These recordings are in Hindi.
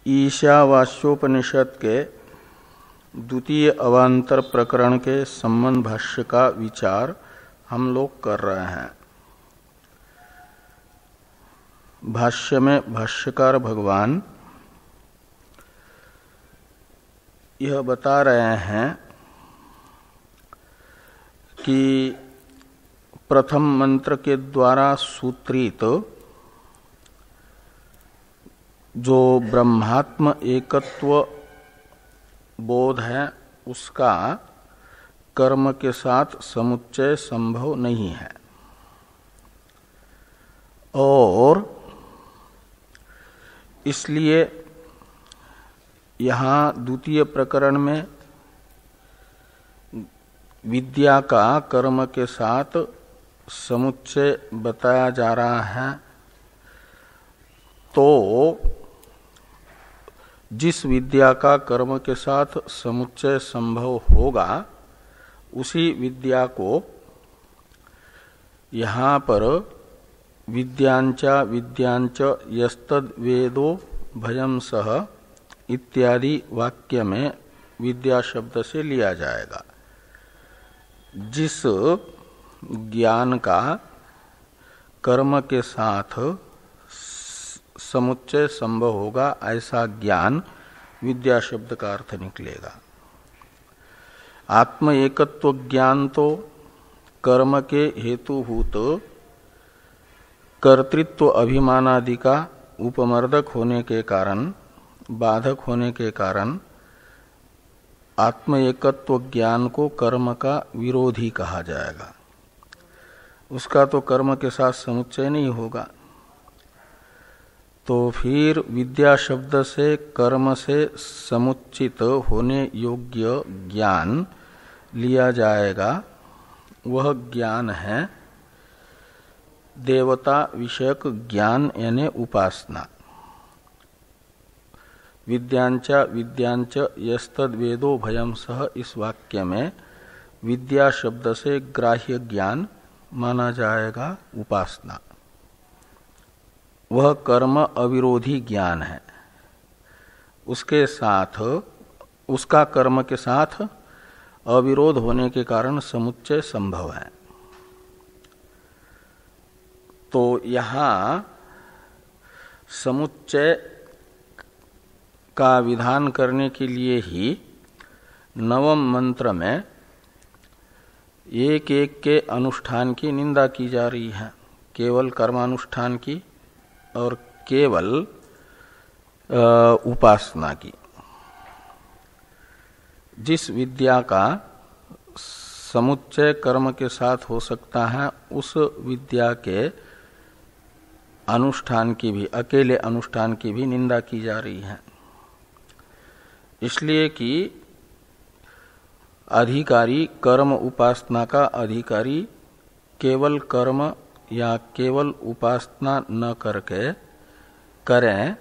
ईशावास्योपनिषद के द्वितीय अवान्तर प्रकरण के संबंध भाष्य का विचार हम लोग कर रहे हैं। भाष्य में भाष्यकार भगवान यह बता रहे हैं कि प्रथम मंत्र के द्वारा सूत्रित जो ब्रह्मात्म एकत्व बोध है उसका कर्म के साथ समुच्चय संभव नहीं है, और इसलिए यहाँ द्वितीय प्रकरण में विद्या का कर्म के साथ समुच्चय बताया जा रहा है। तो जिस विद्या का कर्म के साथ समुच्चय संभव होगा उसी विद्या को यहाँ पर विद्यांचा विद्यांच यस्तद वेदो भयं सह इत्यादि वाक्य में विद्या शब्द से लिया जाएगा। जिस ज्ञान का कर्म के साथ समुच्चय संभव होगा ऐसा ज्ञान विद्या शब्द का अर्थ निकलेगा। आत्म एकत्व ज्ञान तो कर्म के हेतुभूत कर्तृत्व अभिमानादि का उपमर्दक होने के कारण, बाधक होने के कारण आत्म एकत्व ज्ञान को कर्म का विरोधी कहा जाएगा। उसका तो कर्म के साथ समुच्चय नहीं होगा। तो फिर विद्या शब्द से कर्म से समुच्चित होने योग्य ज्ञान लिया जाएगा। वह ज्ञान है देवता विषयक ज्ञान यानी उपासना। विद्यांचा विद्यांच यस्तद वेदो भयं सह इस वाक्य में विद्या शब्द से ग्राह्य ज्ञान माना जाएगा उपासना। वह कर्म अविरोधी ज्ञान है, उसके साथ उसका कर्म के साथ अविरोध होने के कारण समुच्चय संभव है। तो यहाँ समुच्चय का विधान करने के लिए ही नवम मंत्र में एक एक के अनुष्ठान की निंदा की जा रही है, केवल कर्मानुष्ठान की और केवल उपासना की। जिस विद्या का समुच्चय कर्म के साथ हो सकता है उस विद्या के अनुष्ठान की भी, अकेले अनुष्ठान की भी निंदा की जा रही है। इसलिए कि अधिकारी कर्म उपासना का अधिकारी केवल कर्म या केवल उपासना न करके करें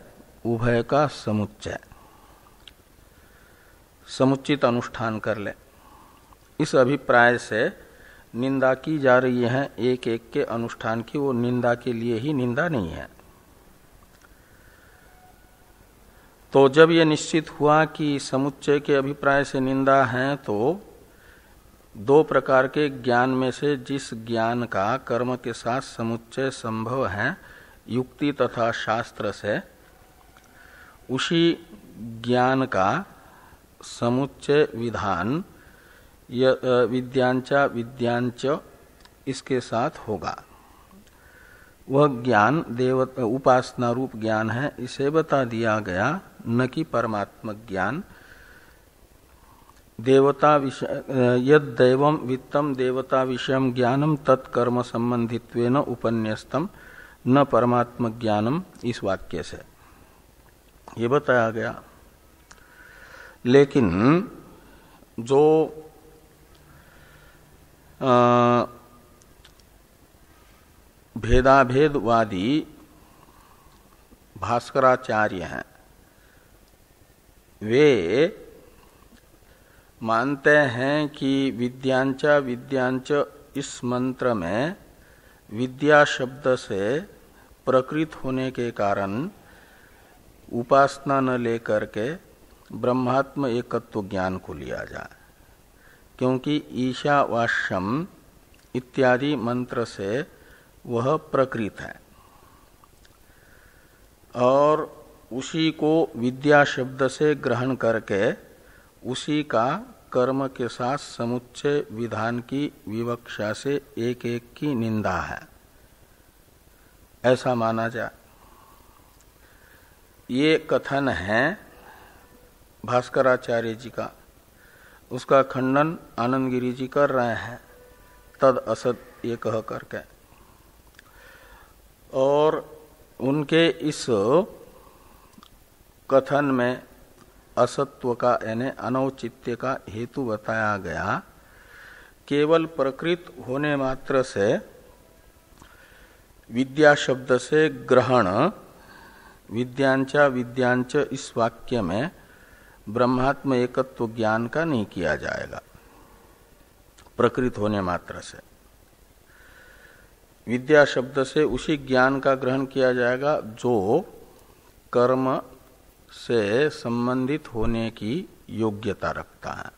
उभय का समुच्चय, समुचित अनुष्ठान कर ले। इस अभिप्राय से निंदा की जा रही है एक एक के अनुष्ठान की। वो निंदा के लिए ही निंदा नहीं है। तो जब ये निश्चित हुआ कि समुच्चय के अभिप्राय से निंदा है, तो दो प्रकार के ज्ञान में से जिस ज्ञान का कर्म के साथ समुच्चय संभव है युक्ति तथा शास्त्र से, उसी ज्ञान का समुच्चय विधान विद्यांचा विद्यांच इसके साथ होगा। वह ज्ञान उपासना रूप ज्ञान है, इसे बता दिया गया, न कि परमात्म ज्ञान। देवता विषय यद दैवम वित्तम देवता विषयम ज्ञानम तत्कर्म संबंधित्वेन उपन्यस्तम न परमात्म ज्ञानम, इस वाक्य से ये बताया गया। लेकिन जो भेदाभेदवादी भास्कराचार्य हैं, वे मानते हैं कि विद्यांचा विद्यांच इस मंत्र में विद्या शब्द से प्रकृत होने के कारण उपासना न लेकर के ब्रह्मात्म एकत्व ज्ञान को लिया जाए, क्योंकि ईशावास्यम इत्यादि मंत्र से वह प्रकृत है और उसी को विद्या शब्द से ग्रहण करके उसी का कर्म के साथ समुच्चय विधान की विवक्षा से एक एक की निंदा है, ऐसा माना जाए। ये कथन है भास्कराचार्य जी का, उसका खंडन आनंद गिरि जी कर रहे हैं तद असत ये कह करके। और उनके इस कथन में असत्व का यानी अनौचित्य का हेतु बताया गया। केवल प्रकृत होने मात्र से विद्या शब्द से ग्रहण विद्यांच इस वाक्य में ब्रह्मात्म एकत्व ज्ञान का नहीं किया जाएगा। प्रकृत होने मात्र से विद्या शब्द से उसी ज्ञान का ग्रहण किया जाएगा जो कर्म से संबंधित होने की योग्यता रखता है।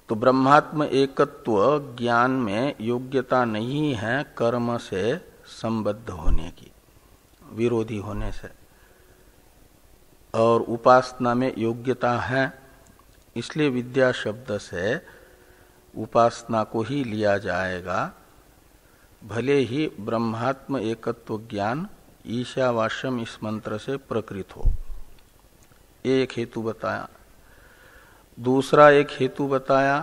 तो ब्रह्मात्म एकत्व ज्ञान में योग्यता नहीं है कर्म से संबद्ध होने की, विरोधी होने से, और उपासना में योग्यता है। इसलिए विद्या शब्द से उपासना को ही लिया जाएगा, भले ही ब्रह्मात्म एकत्व ज्ञान ईशावास्यम इस मंत्र से प्रकृत हो। एक हेतु बताया। दूसरा एक हेतु बताया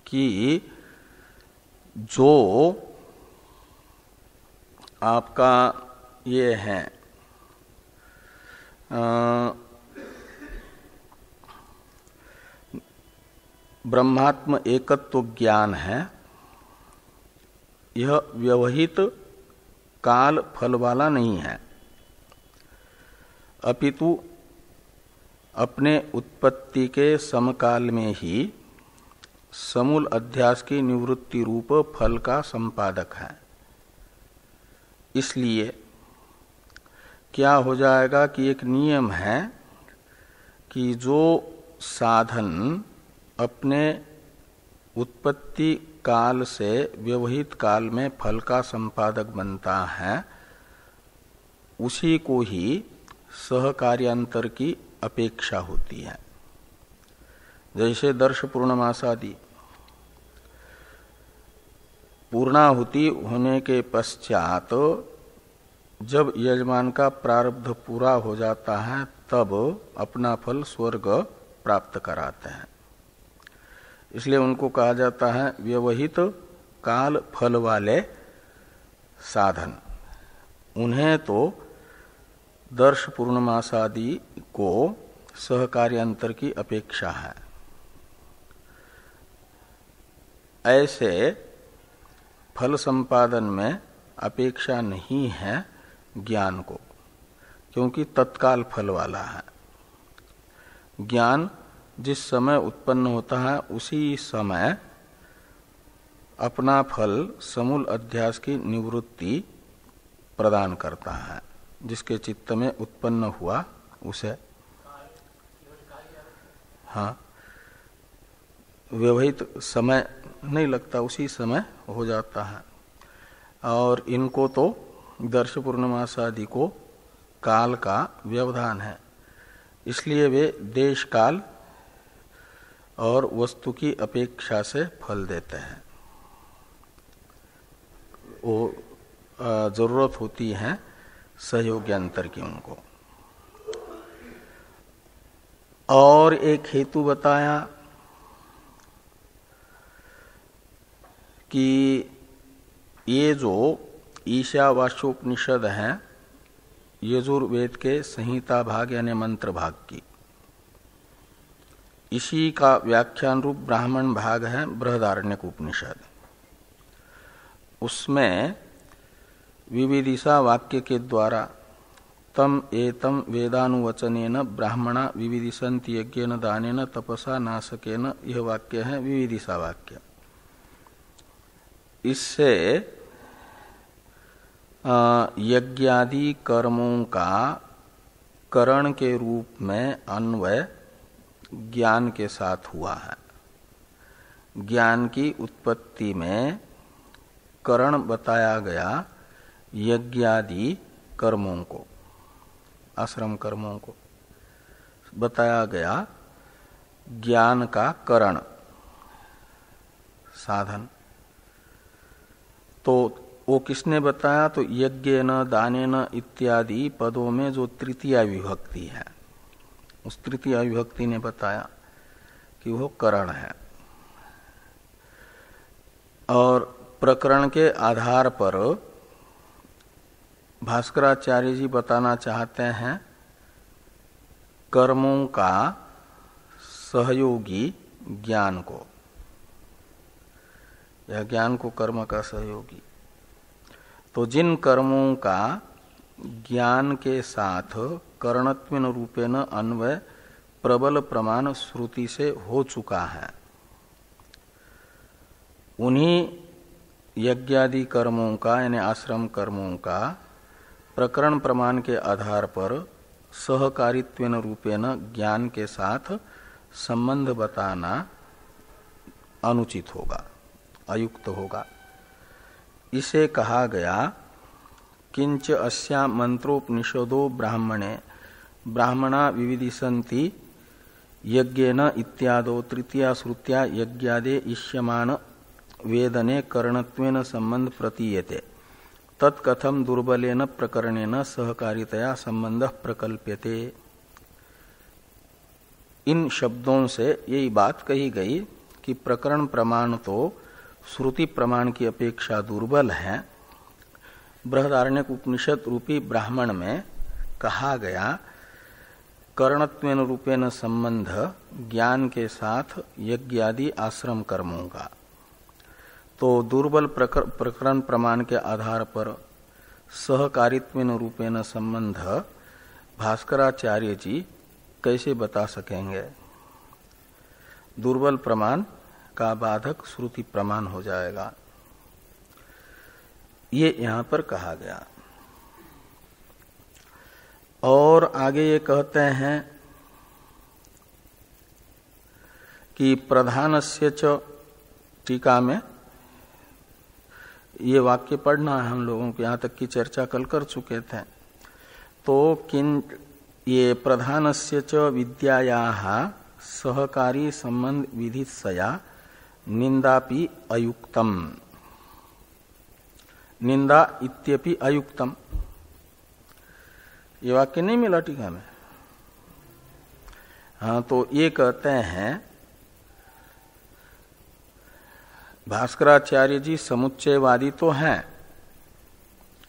कि जो आपका ये है ब्रह्मात्म एकत्व ज्ञान है, यह व्यवहित काल फल वाला नहीं है, अपितु अपने उत्पत्ति के समकाल में ही समूल अध्यास की निवृत्ति रूप फल का संपादक है। इसलिए क्या हो जाएगा कि एक नियम है कि जो साधन अपने उत्पत्ति काल से व्यवहित काल में फल का संपादक बनता है, उसी को ही सहकार्यांतर की अपेक्षा होती है। जैसे दर्श पूर्णमासादि पूर्णाहुति होने के पश्चात जब यजमान का प्रारब्ध पूरा हो जाता है तब अपना फल स्वर्ग प्राप्त कराते हैं। इसलिए उनको कहा जाता है व्यवहित काल फल वाले साधन। उन्हें तो दर्श पूर्णमासादि को सहकार्यांतर की अपेक्षा है। ऐसे फल संपादन में अपेक्षा नहीं है ज्ञान को, क्योंकि तत्काल फल वाला है। ज्ञान जिस समय उत्पन्न होता है उसी समय अपना फल समूल अध्यास की निवृत्ति प्रदान करता है। जिसके चित्त में उत्पन्न हुआ उसे व्यवहित समय नहीं लगता, उसी समय हो जाता है। और इनको तो दर्श पूर्णमासादि को काल का व्यवधान है, इसलिए वे देश काल और वस्तु की अपेक्षा से फल देते हैं। वो जरूरत होती है सहयोग्यांतर की उनको। और एक हेतु बताया कि ये जो ईशावास्योपनिषद है यजुर्वेद के संहिता भाग यानी मंत्र भाग की, इसी का व्याख्यान रूप ब्राह्मण भाग है बृहदारण्यक उपनिषद। उसमें विविदिशा वाक्य के द्वारा तम एतम वेदानुवचनेन ब्राह्मणा विविदिशन्ति यज्ञेन दानेन तपसा नासकेन, यह वाक्य है विविदिशा वाक्य। इससे यज्ञादि कर्मों का करण के रूप में अन्वय ज्ञान के साथ हुआ है। ज्ञान की उत्पत्ति में करण बताया गया यज्ञादि कर्मों को, आश्रम कर्मों को बताया गया ज्ञान का करण साधन। तो वो किसने बताया? तो यज्ञ न दाने न इत्यादि पदों में जो तृतीया विभक्ति है, उस तृतीया विभक्ति ने बताया कि वो करण है। और प्रकरण के आधार पर भास्कराचार्य जी बताना चाहते हैं कर्मों का सहयोगी ज्ञान को, या ज्ञान को कर्म का सहयोगी। तो जिन कर्मों का ज्ञान के साथ करणत्वेन रूपेण अन्वय प्रबल प्रमाण श्रुति से हो चुका है, उन्हीं यज्ञादि कर्मों का यानी आश्रम कर्मों का प्रकरण प्रमाण के आधार पर सहकारित्वेन रूपेण ज्ञान के साथ संबंध बताना अनुचित होगा, अयुक्त होगा। इसे कहा गया किंच अस्या मंत्रोपनिषदो ब्राह्मणे ब्राह्मणा विविदिशन्ति यज्ञेन इत्यादो तृतीया श्रुत्या यज्ञादे इष्यमान वेदने करणत्वेन संबंध प्रतीयते तत्कथम दुर्बलेन प्रकरणेन सहकारितया संबंध प्रकल्प्यते। इन शब्दों से यही बात कही गई कि प्रकरण प्रमाण तो श्रुति प्रमाण की अपेक्षा दुर्बल है। बृहदारण्यक उपनिषद रूपी ब्राह्मण में कहा गया करणत्वेन रूपेण संबंध ज्ञान के साथ यज्ञादि आश्रम कर्मों का, तो दुर्बल प्रकरण प्रमाण के आधार पर सहकारित्वेन रूपेण संबंध भास्कराचार्य जी कैसे बता सकेंगे? दुर्बल प्रमाण का बाधक श्रुति प्रमाण हो जाएगा। ये यहां पर कहा गया। और आगे ये कहते हैं कि प्रधानस्य च, टीका में ये वाक्य पढ़ना है हम लोगों को, यहां तक की चर्चा कल कर चुके थे। तो किन ये प्रधानस्य च विद्यायाः सहकारी संबंध विधित्सया निंदापि अयुक्तम, निंदा इत्यपि अयुक्तम, ये वाक्य नहीं मिला टीका में। हाँ, तो ये कहते हैं भास्कराचार्य जी समुच्चयवादी तो हैं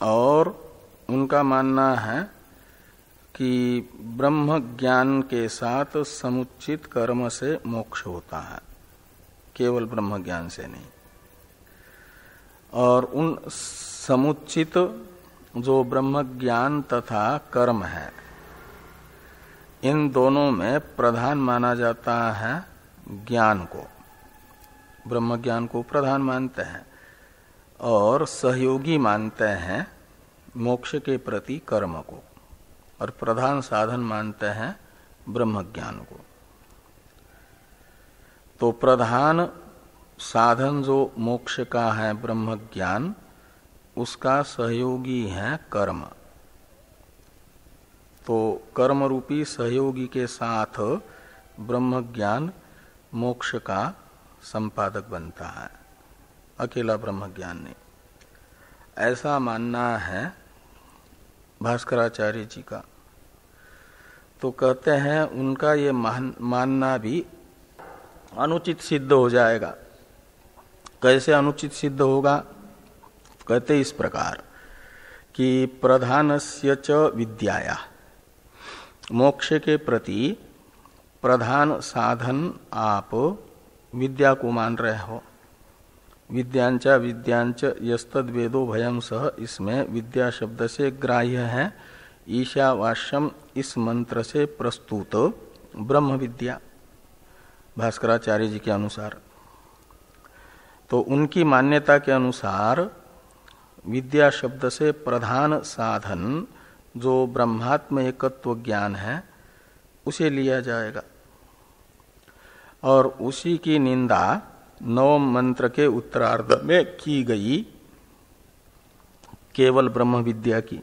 और उनका मानना है कि ब्रह्म ज्ञान के साथ समुचित कर्म से मोक्ष होता है, केवल ब्रह्म ज्ञान से नहीं। और उन समुचित जो ब्रह्म ज्ञान तथा कर्म है, इन दोनों में प्रधान माना जाता है ज्ञान को, ब्रह्म ज्ञान को प्रधान मानते हैं और सहयोगी मानते हैं मोक्ष के प्रति कर्म को, और प्रधान साधन मानते हैं ब्रह्म ज्ञान को। तो प्रधान साधन जो मोक्ष का है ब्रह्म ज्ञान, उसका सहयोगी है कर्म। तो कर्म रूपी सहयोगी के साथ ब्रह्म ज्ञान मोक्ष का संपादक बनता है, अकेला ब्रह्म ज्ञान नहीं। ऐसा मानना है भास्कराचार्य जी का। तो कहते हैं उनका ये मानना भी अनुचित सिद्ध हो जाएगा। कैसे अनुचित सिद्ध होगा? कहते इस प्रकार कि प्रधानस्य च विद्याया, मोक्ष के प्रति प्रधान साधन आप विद्या को मान रहे हो। विद्यांचा विद्यांच यस्तद वेदो भयं सह, इसमें विद्या शब्द से ग्राह्य है ईशावास्यम इस मंत्र से प्रस्तुत ब्रह्म विद्या, भास्कराचार्य जी के अनुसार। तो उनकी मान्यता के अनुसार विद्या शब्द से प्रधान साधन जो ब्रह्मात्म एकत्व ज्ञान है उसे लिया जाएगा। और उसी की निंदा नवम मंत्र के उत्तरार्ध में की गई केवल ब्रह्म विद्या की।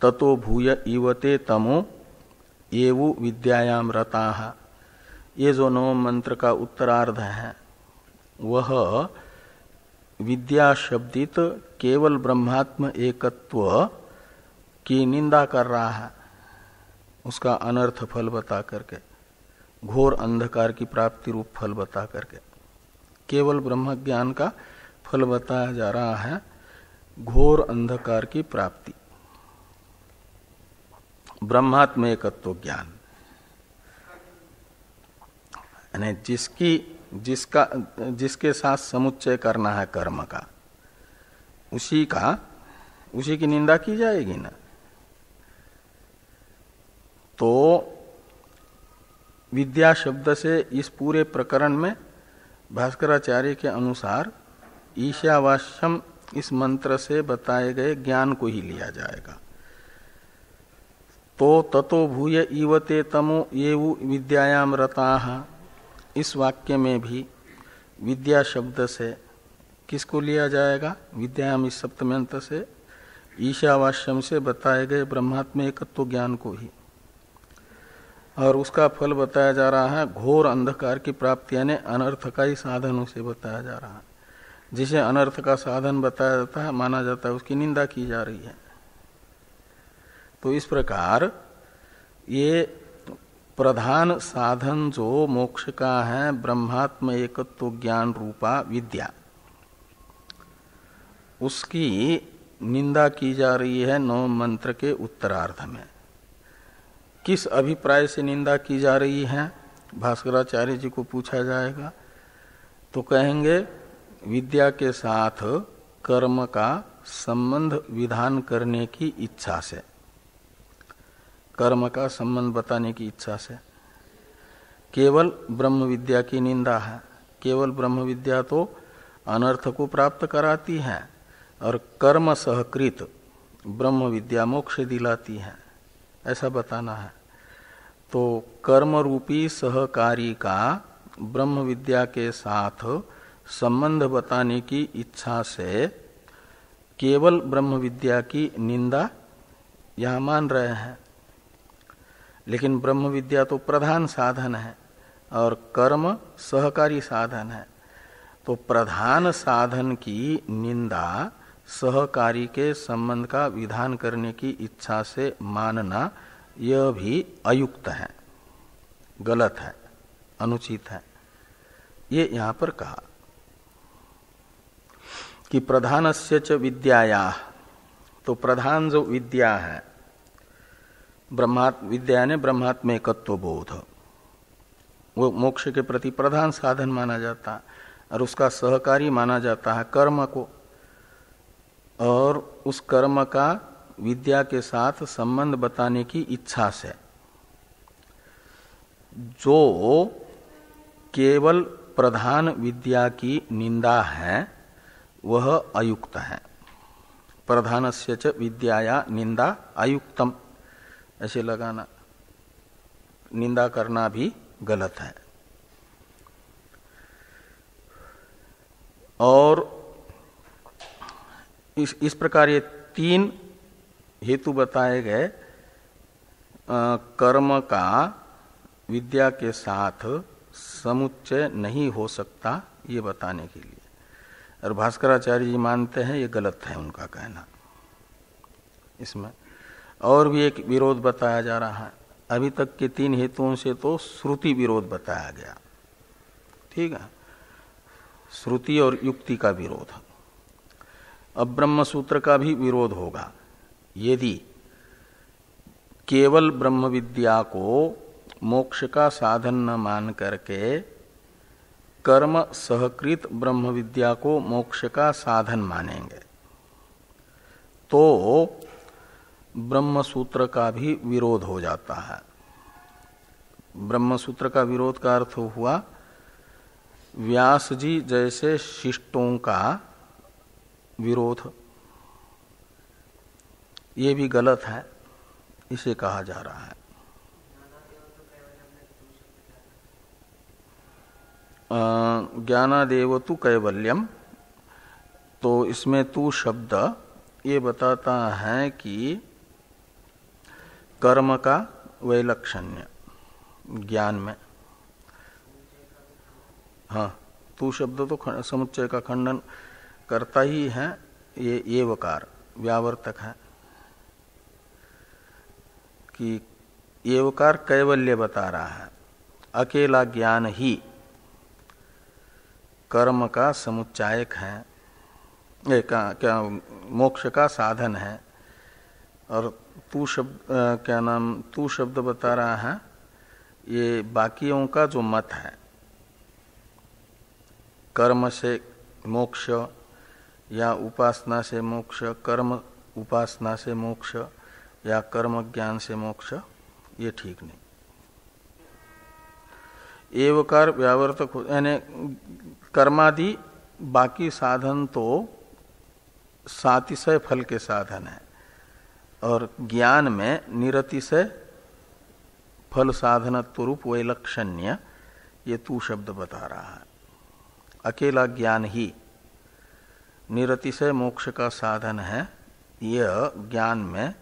ततो भूय इवते तमो एवु विद्यायाम रताः, ये जो नवम मंत्र का उत्तरार्ध है वह विद्या शब्दित केवल ब्रह्मात्म एकत्व की निंदा कर रहा है, उसका अनर्थ फल बता करके, घोर अंधकार की प्राप्ति रूप फल बता करके। केवल ब्रह्म ज्ञान का फल बताया जा रहा है, घोर अंधकार की प्राप्ति, ब्रह्मात्म एकत्व ज्ञान। यानी जिसके साथ समुच्चय करना है कर्म का, उसी की निंदा की जाएगी ना। तो विद्या शब्द से इस पूरे प्रकरण में भास्कराचार्य के अनुसार ईशावास्यम इस मंत्र से बताए गए ज्ञान को ही लिया जाएगा। तो ततो भूय इवते तमो येवु विद्यायाम रताः, इस वाक्य में भी विद्या शब्द से किसको लिया जाएगा? विद्यायाम इस सप्तम्यंत से ईशावास्यम से बताए गए ब्रह्मात्म एकत्व ज्ञान को ही। और उसका फल बताया जा रहा है घोर अंधकार की प्राप्ति, यानी अनर्थ का ही साधन उसे बताया जा रहा है। जिसे अनर्थ का साधन बताया जाता है, माना जाता है, उसकी निंदा की जा रही है। तो इस प्रकार ये प्रधान साधन जो मोक्ष का है ब्रह्मात्म एकत्व ज्ञान रूपा विद्या, उसकी निंदा की जा रही है नवम मंत्र के उत्तरार्ध में। किस अभिप्राय से निंदा की जा रही है भास्कराचार्य जी को पूछा जाएगा तो कहेंगे विद्या के साथ कर्म का संबंध विधान करने की इच्छा से, कर्म का संबंध बताने की इच्छा से। केवल ब्रह्म विद्या की निंदा है। केवल ब्रह्म विद्या तो अनर्थ को प्राप्त कराती है और कर्म सहकृत ब्रह्म विद्या मोक्ष दिलाती है, ऐसा बताना है। तो कर्म रूपी सहकारी का ब्रह्म विद्या के साथ संबंध बताने की इच्छा से केवल ब्रह्म विद्या की निंदा यहां मान रहे हैं। लेकिन ब्रह्म विद्या तो प्रधान साधन है और कर्म सहकारी साधन है। तो प्रधान साधन की निंदा सहकारी के संबंध का विधान करने की इच्छा से मानना यह भी अयुक्त है, गलत है, अनुचित है। ये यहां पर कहा कि प्रधानस्य च विद्याया, तो प्रधान जो विद्या है विद्या ने ब्रह्मात्मेकत्व बोध, वो मोक्ष के प्रति प्रधान साधन माना जाता है और उसका सहकारी माना जाता है कर्म को। और उस कर्म का विद्या के साथ संबंध बताने की इच्छा से जो केवल प्रधान विद्या की निंदा है वह अयुक्त है। प्रधानस्य च विद्याया निंदा अयुक्तम, ऐसे लगाना, निंदा करना भी गलत है। और इस प्रकार ये तीन हेतु बताए गए कर्म का विद्या के साथ समुच्चय नहीं हो सकता ये बताने के लिए। और भास्कराचार्य जी मानते हैं ये गलत है उनका कहना। इसमें और भी एक विरोध बताया जा रहा है। अभी तक के तीन हेतुओं से तो श्रुति विरोध बताया गया, ठीक है, श्रुति और युक्ति का विरोध। अब ब्रह्म सूत्र का भी विरोध होगा। यदि केवल ब्रह्म विद्या को मोक्ष का साधन न मान करके कर्म सहकृत ब्रह्म विद्या को मोक्ष का साधन मानेंगे तो ब्रह्म सूत्र का भी विरोध हो जाता है। ब्रह्म सूत्र का विरोध का अर्थ हुआ व्यास जी जैसे शिष्टों का विरोध, ये भी गलत है, इसे कहा जा रहा है। ज्ञानादेव तु कैवल्यम, तो इसमें तू शब्द ये बताता है कि कर्म का वैलक्षण्य ज्ञान में। हाँ, तू शब्द तो समुच्चय का खंडन करता ही है, ये एवकार व्यावर्तक है कि एवकार कैवल्य बता रहा है। अकेला ज्ञान ही कर्म का समुच्चायक है, क्या मोक्ष का साधन है। और तू शब्द क्या नाम, तू शब्द बता रहा है ये बाकियों का जो मत है, कर्म से मोक्ष या उपासना से मोक्ष, कर्म उपासना से मोक्ष या कर्म ज्ञान से मोक्ष, ये ठीक नहीं। एवकार व्यावर्तक यानी कर्मादि बाकी साधन तो सातिशय फल के साधन है, और ज्ञान में निरतिशय फल साधनत्व रूप वैलक्षण्य ये तू शब्द बता रहा है। अकेला ज्ञान ही निरतिशय मोक्ष का साधन है, यह ज्ञान में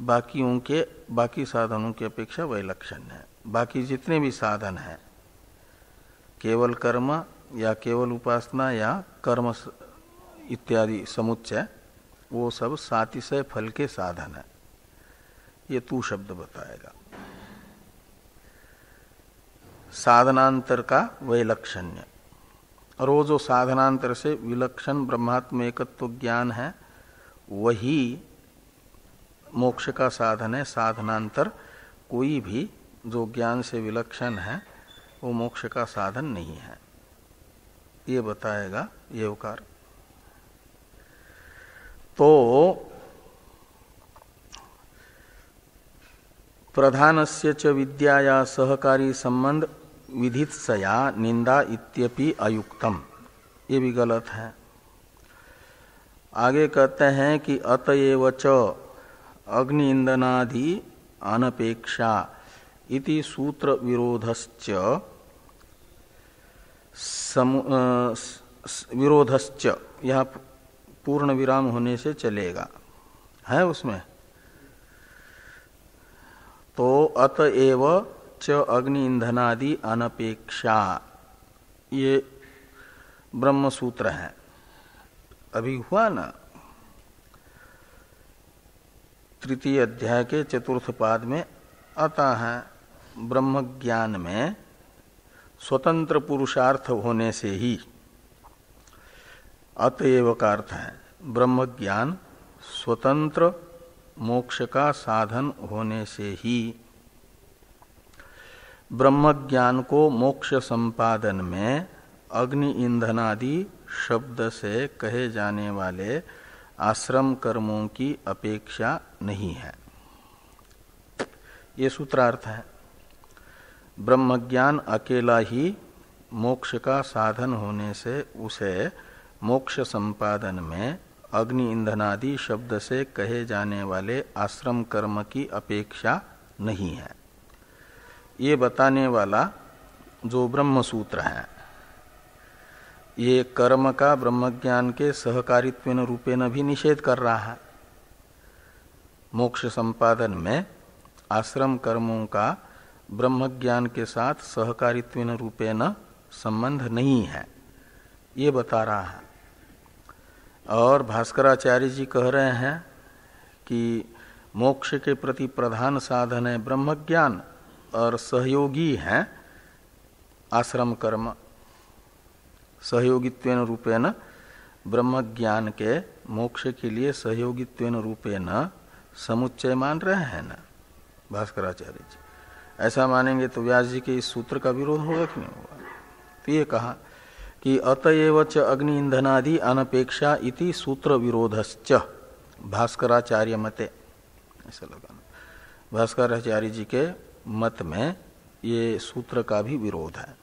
बाकी साधनों की अपेक्षा वैलक्षण्य है। बाकी जितने भी साधन हैं, केवल कर्म या केवल उपासना या कर्म इत्यादि समुच्चय, वो सब सातिशय फल के साधन है, ये तू शब्द बताएगा। साधनांतर का वैलक्षण्य, और वो जो साधनांतर से विलक्षण ब्रह्मात्म एकत्व ज्ञान है वही मोक्ष का साधन है। साधनांतर कोई भी जो ज्ञान से विलक्षण है वो मोक्ष का साधन नहीं है, ये बताएगा ये उकार। तो प्रधानस्य च विद्याया सहकारी संबंध विधित्सया निंदा इत्यपि अयुक्तम, ये भी गलत है। आगे कहते हैं कि अतएव च अग्नि इंधनादि अनपेक्षा इति सूत्र विरोधश्च विरोधश्च, यह पूर्ण विराम होने से चलेगा, है उसमें। तो अतएव च अग्नि इंधनादि अनपेक्षा, ये ब्रह्म सूत्र है, अभी हुआ ना तृतीय अध्याय के चतुर्थ पाद में आता है। ब्रह्म ज्ञान में स्वतंत्र पुरुषार्थ होने से ही, अतएव का अर्थ है ब्रह्म ज्ञान स्वतंत्र मोक्ष का साधन होने से ही ब्रह्म ज्ञान को मोक्ष संपादन में अग्नि ईंधनादि शब्द से कहे जाने वाले आश्रम कर्मों की अपेक्षा नहीं है, ये सूत्रार्थ है। ब्रह्म ज्ञान अकेला ही मोक्ष का साधन होने से उसे मोक्ष संपादन में अग्नि ईंधनादि शब्द से कहे जाने वाले आश्रम कर्म की अपेक्षा नहीं है, ये बताने वाला जो ब्रह्म सूत्र है, ये कर्म का ब्रह्म ज्ञान के सहकारित्वेन रूपेण भी निषेध कर रहा है। मोक्ष संपादन में आश्रम कर्मों का ब्रह्म ज्ञान के साथ सहकारित्वेन रूपेण संबंध नहीं है, ये बता रहा है। और भास्कराचार्य जी कह रहे हैं कि मोक्ष के प्रति प्रधान साधन है ब्रह्म ज्ञान और सहयोगी है आश्रम कर्म। सहयोगित्वेन रूपेण ब्रह्म ज्ञान के मोक्ष के लिए सहयोगित्वेन रूपेण समुच्चय मान रहे हैं ना भास्कराचार्य जी। ऐसा मानेंगे तो व्यास जी के इस सूत्र का विरोध होगा कि नहीं होगा। तो ये कहा कि अतएव च अग्नि ईंधनादि अनपेक्षा इति सूत्र विरोधश्च भास्कराचार्य मते, ऐसा लगाना। भास्कराचार्य जी के मत में ये सूत्र का भी विरोध है।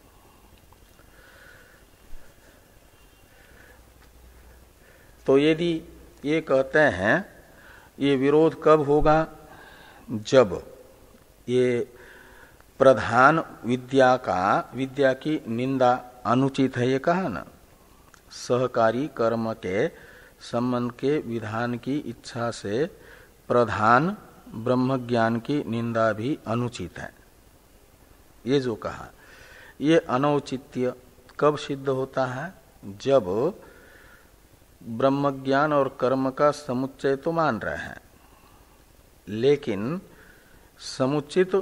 तो यदि ये कहते हैं ये विरोध कब होगा? जब ये प्रधान विद्या की निंदा अनुचित है, ये कहा ना, सहकारी कर्म के संबंध के विधान की इच्छा से प्रधान ब्रह्म ज्ञान की निंदा भी अनुचित है, ये जो कहा, ये अनौचित्य कब सिद्ध होता है? जब ब्रह्म ज्ञान और कर्म का समुच्चय तो मान रहे हैं, लेकिन समुचित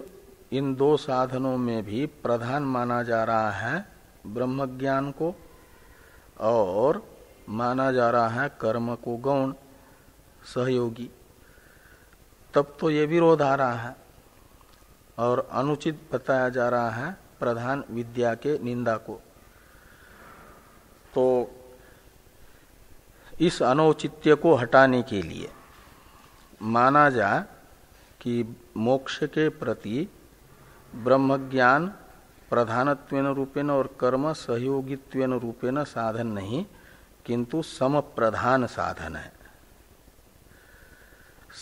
इन दो साधनों में भी प्रधान माना जा रहा है ब्रह्म ज्ञान को और माना जा रहा है कर्म को गौण सहयोगी, तब तो ये विरोध आ रहा है और अनुचित बताया जा रहा है प्रधान विद्या के निंदा को। तो इस अनौचित्य को हटाने के लिए माना जाए कि मोक्ष के प्रति ब्रह्म ज्ञान प्रधानत्वेन रूपेण और कर्म सहयोगित्वेन रूपेण साधन नहीं, किंतु समप्रधान साधन है।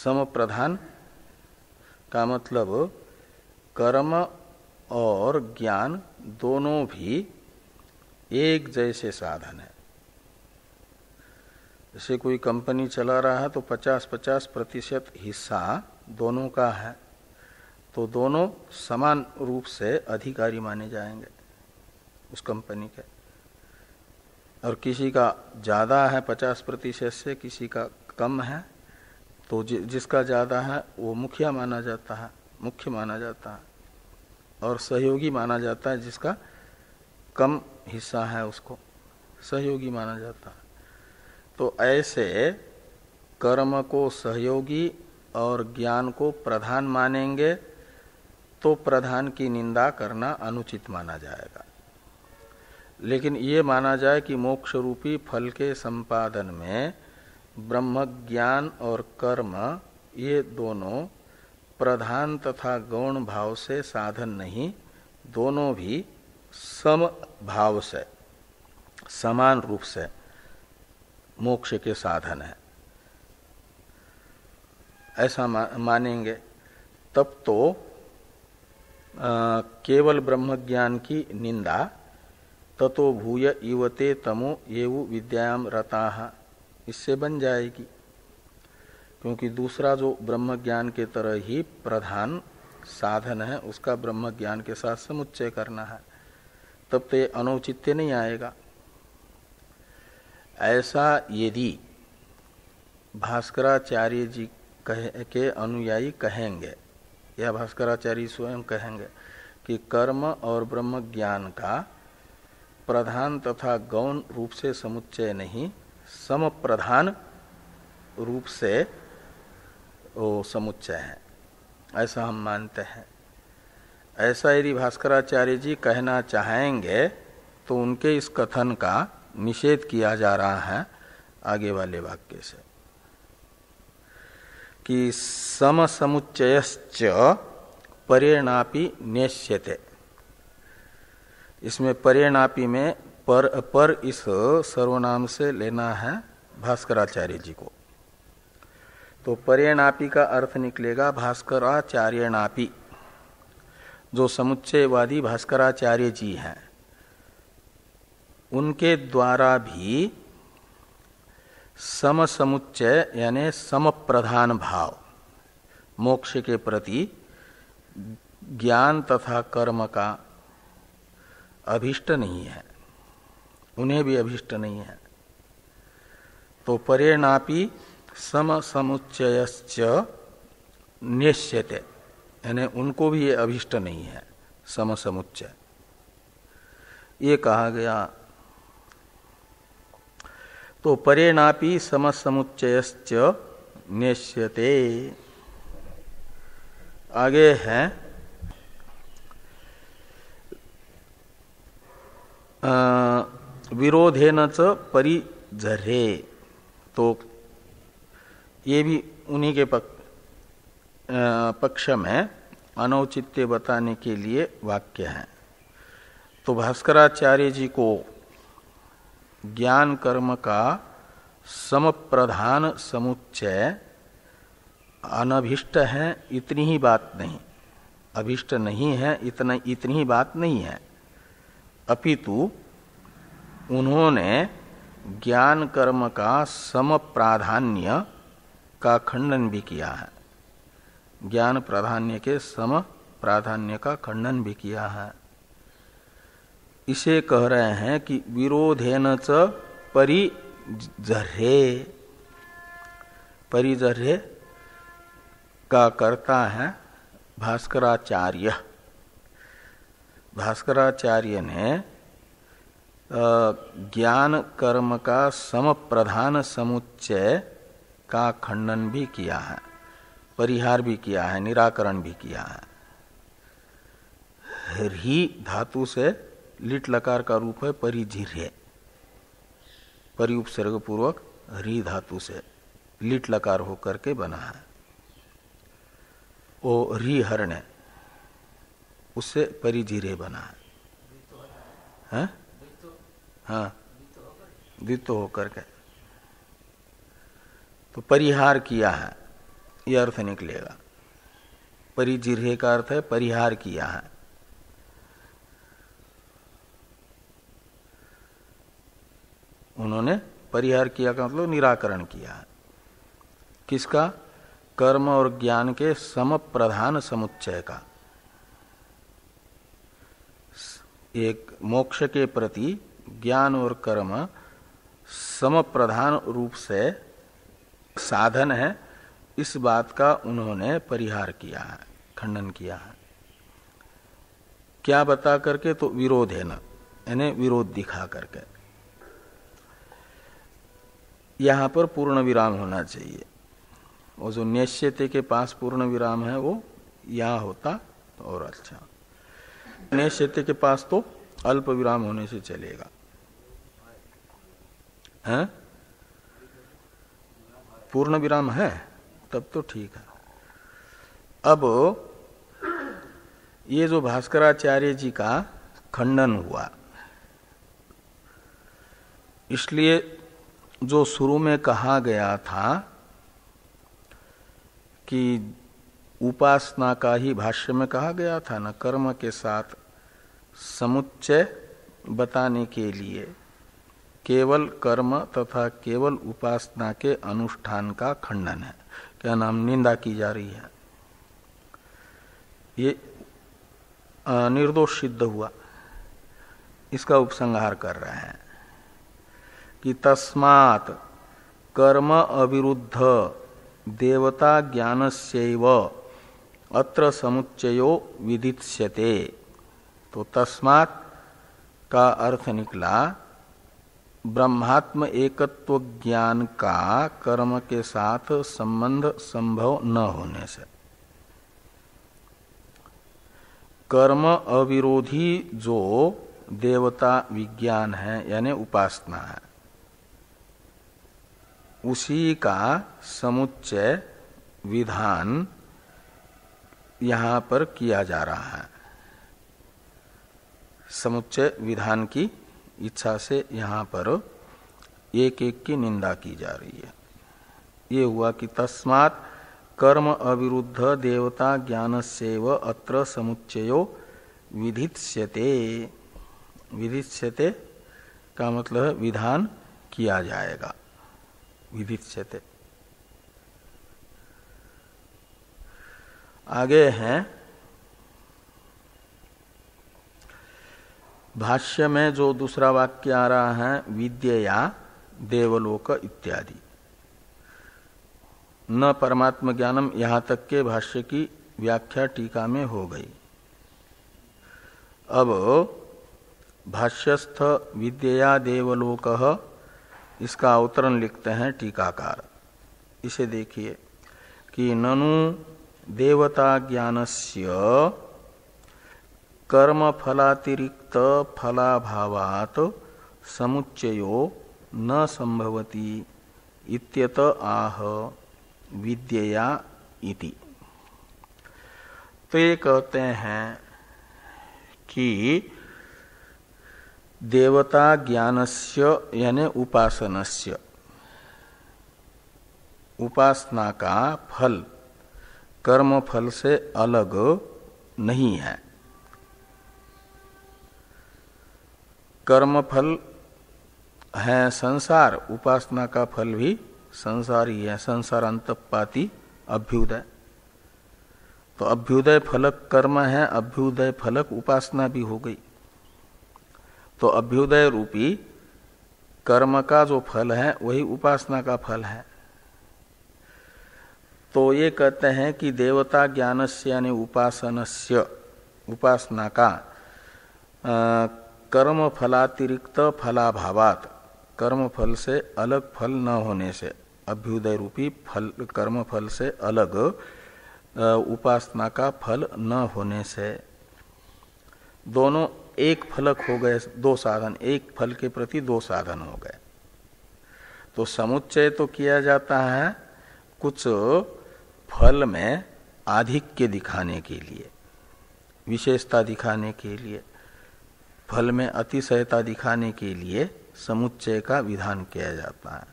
समप्रधान का मतलब कर्म और ज्ञान दोनों भी एक जैसे साधन है। जैसे कोई कंपनी चला रहा है तो 50-50% हिस्सा दोनों का है, तो दोनों समान रूप से अधिकारी माने जाएंगे उस कंपनी के। और किसी का ज्यादा है 50% से, किसी का कम है, तो जिसका ज्यादा है वो मुखिया माना जाता है, मुख्य माना जाता है, और सहयोगी माना जाता है जिसका कम हिस्सा है उसको सहयोगी माना जाता है। तो ऐसे कर्म को सहयोगी और ज्ञान को प्रधान मानेंगे तो प्रधान की निंदा करना अनुचित माना जाएगा। लेकिन ये माना जाए कि मोक्ष रूपी फल के संपादन में ब्रह्म ज्ञान और कर्म ये दोनों प्रधान तथा गौण भाव से साधन नहीं, दोनों भी सम भाव से समान रूप से मोक्ष के साधन है, ऐसा मानेंगे, तब तो केवल ब्रह्म ज्ञान की निंदा ततो भूय इवते तमो येवु विद्यायाम रताः इससे बन जाएगी, क्योंकि दूसरा जो ब्रह्म ज्ञान के तरह ही प्रधान साधन है उसका ब्रह्म ज्ञान के साथ समुच्चय करना है, तब तो ये अनौचित्य नहीं आएगा। ऐसा यदि भास्कराचार्य जी के अनुयायी कहेंगे या भास्कराचार्य स्वयं कहेंगे कि कर्म और ब्रह्म ज्ञान का प्रधान तथा गौण रूप से समुच्चय नहीं, सम प्रधान रूप से वो समुच्चय है, ऐसा हम मानते हैं। ऐसा यदि भास्कराचार्य जी कहना चाहेंगे तो उनके इस कथन का निषेध किया जा रहा है आगे वाले वाक्य से कि सम समुच्चयश्च परेणापि नेष्यते। इसमें परेणापि में पर इस सर्वनाम से लेना है भास्कराचार्य जी को, तो परेणापि का अर्थ निकलेगा भास्कराचार्यणापि। जो समुच्चयवादी भास्कराचार्य जी हैं उनके द्वारा भी सम समुच्चय यानी सम प्रधान भाव मोक्ष के प्रति ज्ञान तथा कर्म का अभिष्ट नहीं है, उन्हें भी अभिष्ट नहीं है। तो परेणापि सम समुच्चयश्च नेष्यते, यानी उनको भी ये अभिष्ट नहीं है सम समुच्चय, ये कहा गया। तो परेणापि सम समुच्चयश्च नेष्यते। आगे है विरोधेन च परिझरे, तो ये भी उन्हीं के पक्ष में अनौचित्य बताने के लिए वाक्य है। तो भास्कराचार्य जी को ज्ञान कर्म का समप्रधान समुच्चय अनभिष्ट है इतनी ही बात नहीं, अभिष्ट नहीं है इतनी ही बात नहीं है, अपितु उन्होंने ज्ञान कर्म का सम प्राधान्य का खंडन भी किया है, ज्ञान प्राधान्य के सम प्राधान्य का खंडन भी किया है। इसे कह रहे हैं कि विरोधेन च परिजर्हे, परिजर्हे का कर्ता है भास्कराचार्य। भास्कराचार्य ने ज्ञान कर्म का सम प्रधान समुच्चय का खंडन भी किया है, परिहार भी किया है, निराकरण भी किया है। ह्री धातु से लिट लकार का रूप है परिजिह्रे, परि उपसर्ग पूर्वक ह्री धातु से लिट लकार होकर के बना है। वो ह्री हरण उससे परिजिह्रे बना है, हाँ द्वितो होकर के, तो परिहार किया है यह अर्थ निकलेगा। परिजिह्रे का अर्थ है परिहार किया है। उन्होंने परिहार किया का मतलब निराकरण किया है। किसका? कर्म और ज्ञान के सम प्रधान समुच्चय का। एक मोक्ष के प्रति ज्ञान और कर्म सम प्रधान रूप से साधन है, इस बात का उन्होंने परिहार किया है, खंडन किया है। क्या बता करके? तो विरोध है न, यानी विरोध दिखा करके। यहां पर पूर्ण विराम होना चाहिए। वो जो निश्चयते के पास पूर्ण विराम है वो यहां होता तो और अच्छा। निश्चयते के पास तो अल्प विराम होने से चलेगा, हैं? पूर्ण विराम है तब तो ठीक है। अब ये जो भास्कराचार्य जी का खंडन हुआ, इसलिए जो शुरू में कहा गया था कि उपासना का ही भाष्य में कहा गया था न, कर्म के साथ समुच्चय बताने के लिए केवल कर्म तथा केवल उपासना के अनुष्ठान का खंडन है, क्या नाम निंदा की जा रही है। ये निर्दोष सिद्ध हुआ, इसका उपसंहार कर रहे हैं कि तस्मात् कर्म अविरुद्ध देवता ज्ञानस्यैव अत्र समुच्चयो विदित्स्यते। तो तस्मात् का अर्थ निकला ब्रह्मात्म एकत्व ज्ञान का कर्म के साथ संबंध संभव न होने से। कर्म अविरोधी जो देवता विज्ञान है यानी उपासना है, उसी का समुच्चय विधान यहां पर किया जा रहा है। समुच्चय विधान की इच्छा से यहां पर एक एक की निंदा की जा रही है। ये हुआ कि तस्मात् कर्म अविरुद्ध देवता ज्ञानस्यैव अत्र समुच्चयो विधित्स्यते। विधित्स्यते का मतलब है विधान किया जाएगा, विधित्स्यते। आगे हैं भाष्य में जो दूसरा वाक्य आ रहा है, विद्यया देवलोक इत्यादि। न परमात्म ज्ञानम, यहां तक के भाष्य की व्याख्या टीका में हो गई। अब भाष्यस्थ विद्यया देवलोक, इसका अवतरण लिखते हैं टीकाकार। इसे देखिए कि ननु देवता ज्ञानस्य कर्म फलातिरिक्त फलाभावात समुच्चयो न संभवति इत्यत आह विद्यया इति। तो ये कहते हैं कि देवता ज्ञानस्य यानी उपासनस्य, उपासना का फल कर्म फल से अलग नहीं है। कर्म फल है संसार, उपासना का फल भी संसार ही है, संसार अंतपाती अभ्युदय। तो अभ्युदय फलक कर्म है, अभ्युदय फलक उपासना भी हो गई। तो अभ्युदय रूपी कर्म का जो फल है वही उपासना का फल है। तो ये कहते हैं कि देवता ज्ञानस्य यानी उपासनस्य, उपासना का कर्म फलातिरिक्त फलाभावात, कर्म फल से अलग फल न होने से, अभ्युदय रूपी फल कर्म फल से अलग उपासना का फल न होने से, दोनों एक फलक हो गए, दो साधन, एक फल के प्रति दो साधन हो गए। तो समुच्चय तो किया जाता है कुछ फल में आधिक्य दिखाने के लिए, विशेषता दिखाने के लिए, फल में अतिशयता दिखाने के लिए समुच्चय का विधान किया जाता है।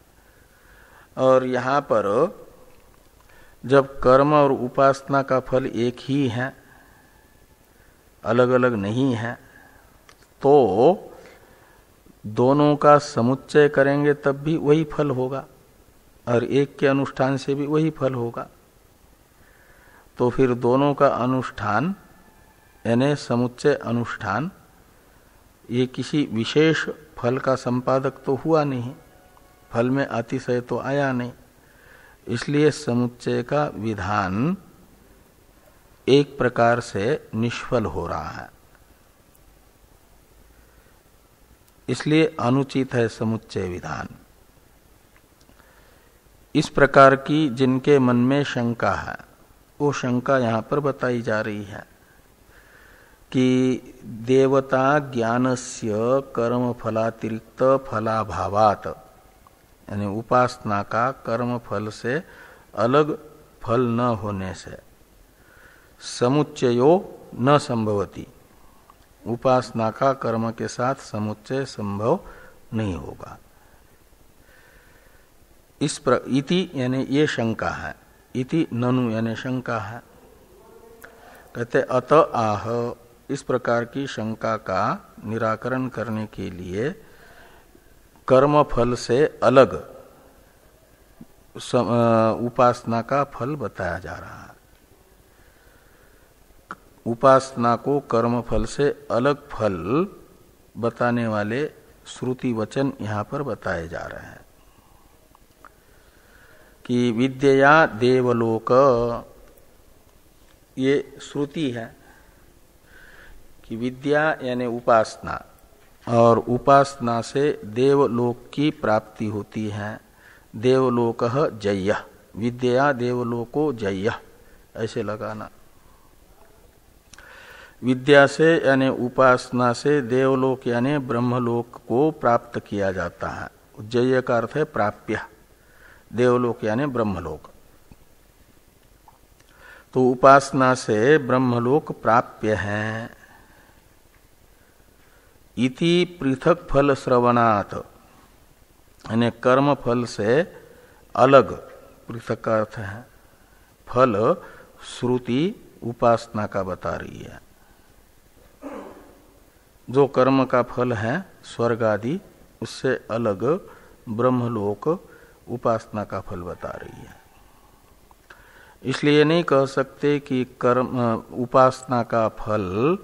और यहाँ पर जब कर्म और उपासना का फल एक ही है, अलग अलग नहीं है, तो दोनों का समुच्चय करेंगे तब भी वही फल होगा और एक के अनुष्ठान से भी वही फल होगा। तो फिर दोनों का अनुष्ठान यानी समुच्चय अनुष्ठान ये किसी विशेष फल का संपादक तो हुआ नहीं, फल में अतिशय तो आया नहीं, इसलिए समुच्चय का विधान एक प्रकार से निष्फल हो रहा है। इसलिए अनुचित है समुच्चय विधान। इस प्रकार की जिनके मन में शंका है वो शंका यहाँ पर बताई जा रही है कि देवता ज्ञानस्य कर्म फलातिरिक्त फलाभावात, यानी उपासना का कर्म फल से अलग फल न होने से समुच्चयो न संभवति, उपासना का कर्म के साथ समुच्चय संभव नहीं होगा। इति यानी ये शंका है, इति ननु यानी शंका है। कहते अत आह, इस प्रकार की शंका का निराकरण करने के लिए कर्म फल से अलग उपासना का फल बताया जा रहा है। उपासना को कर्म फल से अलग फल बताने वाले श्रुति वचन यहाँ पर बताए जा रहे हैं कि विद्या देवलोक, ये श्रुति है कि विद्या यानी उपासना, और उपासना से देवलोक की प्राप्ति होती है। देवलोकः जय्यः, विद्या देवलोको जय्यः, ऐसे लगाना। विद्या से यानी उपासना से देवलोक यानी ब्रह्मलोक को प्राप्त किया जाता है। जय्य का अर्थ है प्राप्य, देवलोक यानी ब्रह्मलोक। तो उपासना से ब्रह्मलोक प्राप्य है। इति पृथक फल श्रवणात्, यानी कर्म फल से अलग, पृथक का अर्थ है फल, श्रुति उपासना का बता रही है। जो कर्म का फल है स्वर्ग आदि, उससे अलग ब्रह्मलोक उपासना का फल बता रही है। इसलिए नहीं कह सकते कि कर्म उपासना का फल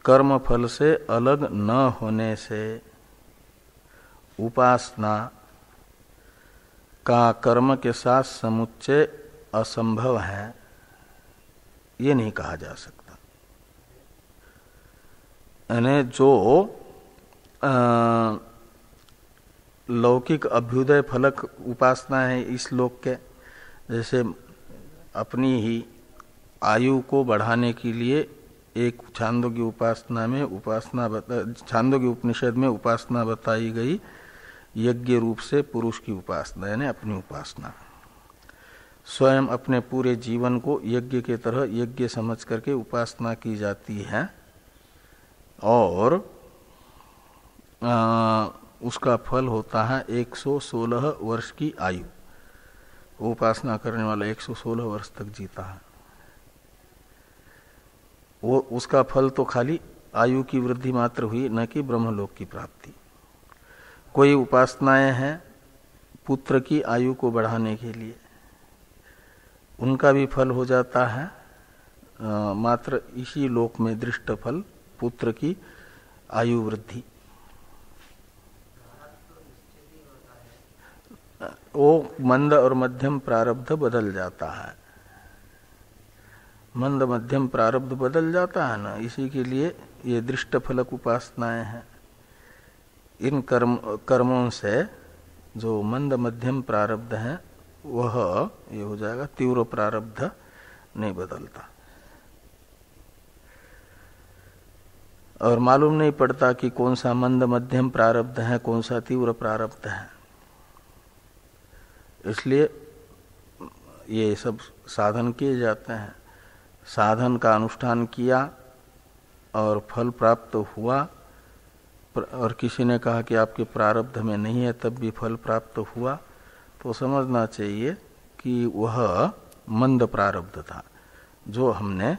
कर्म फल से अलग न होने से उपासना का कर्म के साथ समुच्चय असंभव है, ये नहीं कहा जा सकता। यानी जो लौकिक अभ्युदय फलक उपासना है इस लोक के, जैसे अपनी ही आयु को बढ़ाने के लिए एक छांदोग्य उपासना में छांदोग्य उपनिषद में उपासना बताई गई, यज्ञ रूप से पुरुष की उपासना यानी अपनी उपासना, स्वयं अपने पूरे जीवन को यज्ञ के तरह यज्ञ समझ करके उपासना की जाती है और उसका फल होता है 116 वर्ष की आयु। उपासना करने वाला 116 वर्ष तक जीता है, वो उसका फल तो खाली आयु की वृद्धि मात्र हुई, न कि ब्रह्मलोक की प्राप्ति। कोई उपासनाएं हैं पुत्र की आयु को बढ़ाने के लिए, उनका भी फल हो जाता है मात्र इसी लोक में दृष्ट फल, पुत्र की आयु वृद्धि। वो मंद और मध्यम प्रारब्ध बदल जाता है, मंद मध्यम प्रारब्ध बदल जाता है ना, इसी के लिए ये दृष्ट फलक उपासनाएं हैं। इन कर्मों से जो मंद मध्यम प्रारब्ध है वह ये हो जाएगा, तीव्र प्रारब्ध नहीं बदलता। और मालूम नहीं पड़ता कि कौन सा मंद मध्यम प्रारब्ध है, कौन सा तीव्र प्रारब्ध है। इसलिए ये सब साधन किए जाते हैं। साधन का अनुष्ठान किया और फल प्राप्त हुआ, और किसी ने कहा कि आपके प्रारब्ध में नहीं है तब भी फल प्राप्त हुआ, तो समझना चाहिए कि वह मंद प्रारब्ध था, जो हमने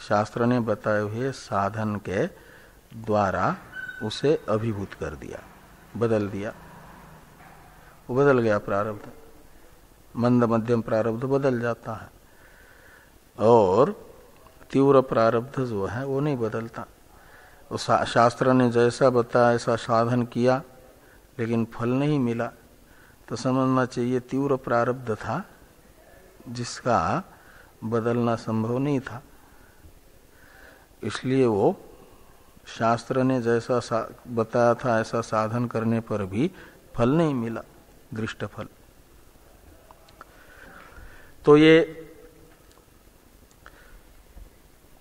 शास्त्र ने बताए हुए साधन के द्वारा उसे अभिभूत कर दिया, बदल दिया। वो बदल गया प्रारब्ध, मंद मध्यम प्रारब्ध बदल जाता है, और तीव्र प्रारब्ध जो है वो नहीं बदलता। तो शास्त्र ने जैसा बताया ऐसा साधन किया लेकिन फल नहीं मिला, तो समझना चाहिए तीव्र प्रारब्ध था जिसका बदलना संभव नहीं था। इसलिए वो शास्त्र ने जैसा बताया था ऐसा साधन करने पर भी फल नहीं मिला, दृष्ट फल। तो ये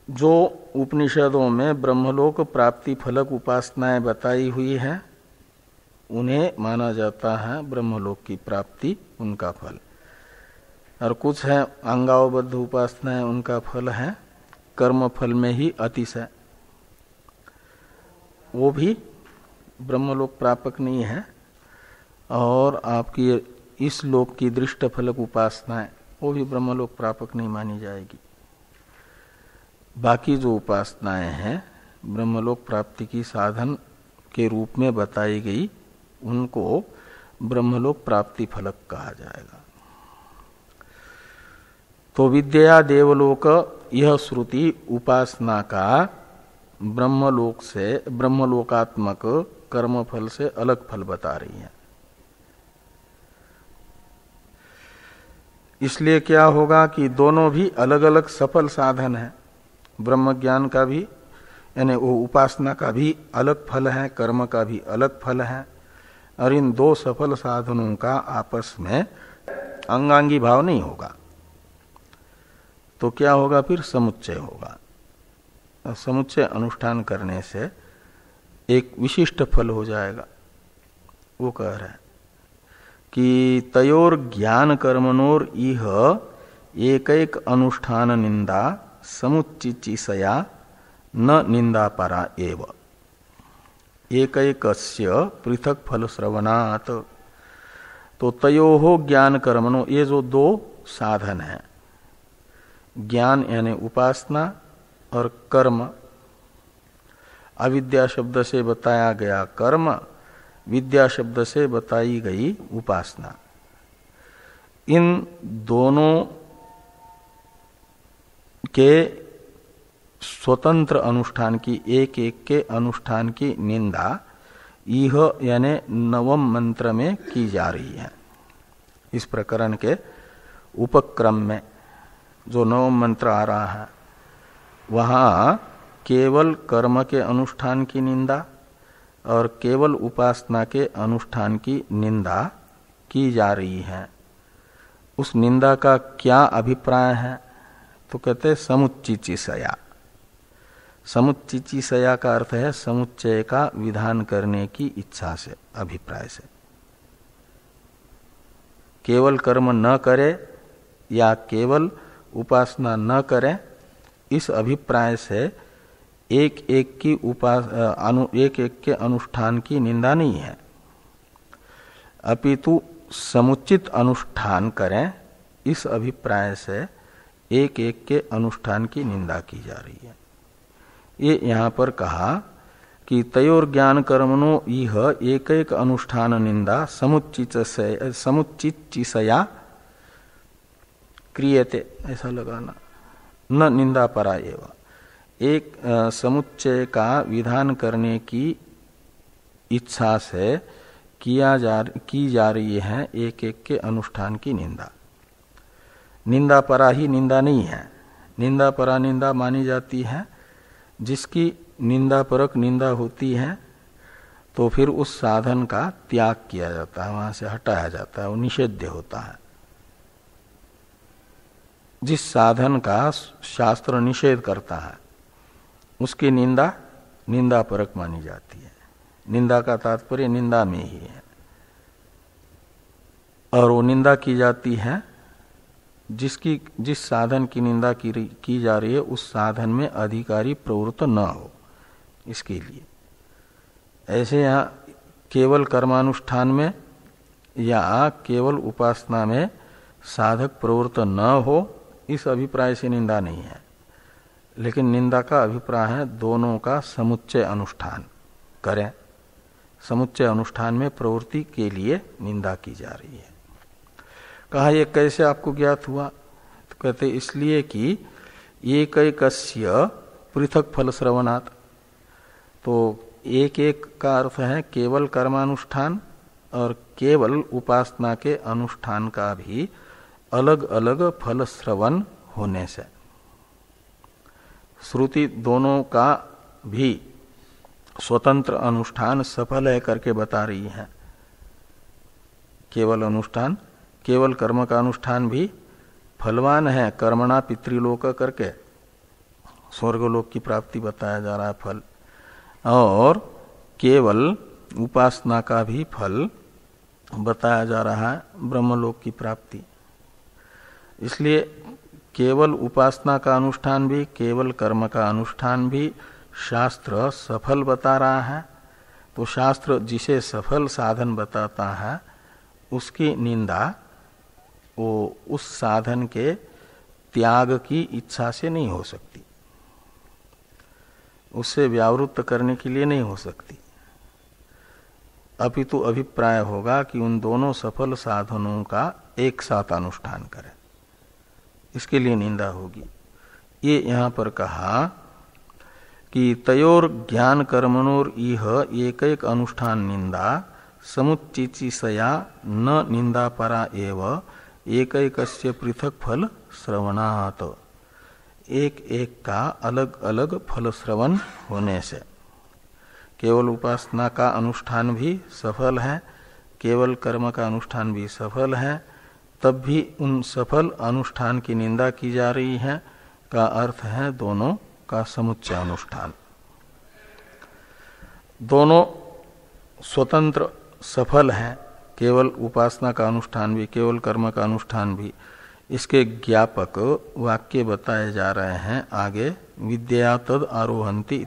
जो उपनिषदों में ब्रह्मलोक प्राप्ति फलक उपासनाएं बताई हुई है, उन्हें माना जाता है ब्रह्मलोक की प्राप्ति, उनका फल। और कुछ है अंगावबद्ध उपासनाएं, उनका फल है कर्म फल में ही अतिशय, वो भी ब्रह्मलोक प्रापक नहीं है। और आपकी इस लोक की दृष्ट फलक उपासनाएं, वो भी ब्रह्मलोक प्रापक नहीं मानी जाएगी। बाकी जो उपासनाएं हैं ब्रह्मलोक प्राप्ति की साधन के रूप में बताई गई, उनको ब्रह्मलोक प्राप्ति फलक कहा जाएगा। तो विद्या देवलोक, यह श्रुति उपासना का ब्रह्मलोक से, ब्रह्मलोकात्मक कर्म फल से अलग फल बता रही है। इसलिए क्या होगा कि दोनों भी अलग अलग सफल साधन है। ब्रह्म ज्ञान का भी यानी वो उपासना का भी अलग फल है, कर्म का भी अलग फल है, और इन दो सफल साधनों का आपस में अंगांगी भाव नहीं होगा। तो क्या होगा फिर? समुच्चय होगा। समुच्चय अनुष्ठान करने से एक विशिष्ट फल हो जाएगा। वो कह रहे हैं कि तयोर ज्ञान कर्मणोर इह एक अनुष्ठान निंदा समुच्चिचिसया न निंदा परा एव एकैकस्य पृथक फल श्रवणात्। तो तयोहो ज्ञान कर्मणो, ये जो दो साधन हैं, ज्ञान यानी उपासना और कर्म, अविद्या शब्द से बताया गया कर्म, विद्या शब्द से बताई गई उपासना, इन दोनों के स्वतंत्र अनुष्ठान की, एक एक के अनुष्ठान की निंदा यह यानी नवम मंत्र में की जा रही है। इस प्रकरण के उपक्रम में जो नवम मंत्र आ रहा है, वहाँ केवल कर्म के अनुष्ठान की निंदा और केवल उपासना के अनुष्ठान की निंदा की जा रही है। उस निंदा का क्या अभिप्राय है? तो कहते हैं समुच्चिचिसया। समुच्चिचिसया का अर्थ है समुच्चय का विधान करने की इच्छा से, अभिप्राय से। केवल कर्म न करे या केवल उपासना न करे, इस अभिप्राय से एक एक की एक एक के अनुष्ठान की निंदा नहीं है, अपितु समुचित अनुष्ठान करें, इस अभिप्राय से एक एक के अनुष्ठान की निंदा की जा रही है। ये यहाँ पर कहा कि तयोर ज्ञान कर्मणो इह एक एक अनुष्ठान निंदा समुच्चितया क्रियते, ऐसा लगाना, न निंदा परा एवं। एक समुच्चय का विधान करने की इच्छा से की जा रही है एक एक के अनुष्ठान की निंदा। निंदा परा ही निंदा नहीं है। निंदा परा निंदा मानी जाती है जिसकी निंदा परक निंदा होती है तो फिर उस साधन का त्याग किया जाता है, वहां से हटाया जाता है, वो निषेध्य होता है। जिस साधन का शास्त्र निषेध करता है उसकी निंदा निंदा परक मानी जाती है। निंदा का तात्पर्य निंदा में ही है, और वो निंदा की जाती है जिस साधन की निंदा की जा रही है उस साधन में अधिकारी प्रवृत्त न हो, इसके लिए। ऐसे यहाँ केवल कर्मानुष्ठान में या केवल उपासना में साधक प्रवृत्त न हो, इस अभिप्राय से निंदा नहीं है। लेकिन निंदा का अभिप्राय है दोनों का समुच्चय अनुष्ठान करें। समुच्चय अनुष्ठान में प्रवृत्ति के लिए निंदा की जा रही है। कहा ये कैसे आपको ज्ञात हुआ? तो कहते इसलिए कि एकैकस्य पृथक फल श्रवणात्। तो एक एक का अर्थ है केवल कर्मानुष्ठान और केवल उपासना के अनुष्ठान का भी अलग अलग फल श्रवण होने से। श्रुति दोनों का भी स्वतंत्र अनुष्ठान सफल है करके बता रही है। केवल अनुष्ठान, केवल कर्म का अनुष्ठान भी फलवान है, कर्मणा पितृलोक करके स्वर्गलोक की प्राप्ति बताया जा रहा है फल, और केवल उपासना का भी फल बताया जा रहा है ब्रह्मलोक की प्राप्ति। इसलिए केवल उपासना का अनुष्ठान भी, केवल कर्म का अनुष्ठान भी शास्त्र सफल बता रहा है। तो शास्त्र जिसे सफल साधन बताता है उसकी निंदा वो उस साधन के त्याग की इच्छा से नहीं हो सकती, उससे व्यावृत्त करने के लिए नहीं हो सकती। अपितु अभिप्राय होगा कि उन दोनों सफल साधनों का एक साथ अनुष्ठान करें, इसके लिए निंदा होगी। ये यहाँ पर कहा कि तयोर ज्ञान कर्मणोर इह एक एक अनुष्ठान निंदा समुच्चितिसया न निंदा परा एव एकैकस्य पृथक फल श्रवणात्। एक एक का अलग अलग फल श्रवण होने से केवल उपासना का अनुष्ठान भी सफल है, केवल कर्म का अनुष्ठान भी सफल है, तब भी उन सफल अनुष्ठान की निंदा की जा रही है का अर्थ है दोनों का समुच्चय अनुष्ठान। दोनों स्वतंत्र सफल है, केवल उपासना का अनुष्ठान भी, केवल कर्म का अनुष्ठान भी। इसके ज्ञापक वाक्य बताए जा रहे हैं आगे। विद्या तद आरोहंति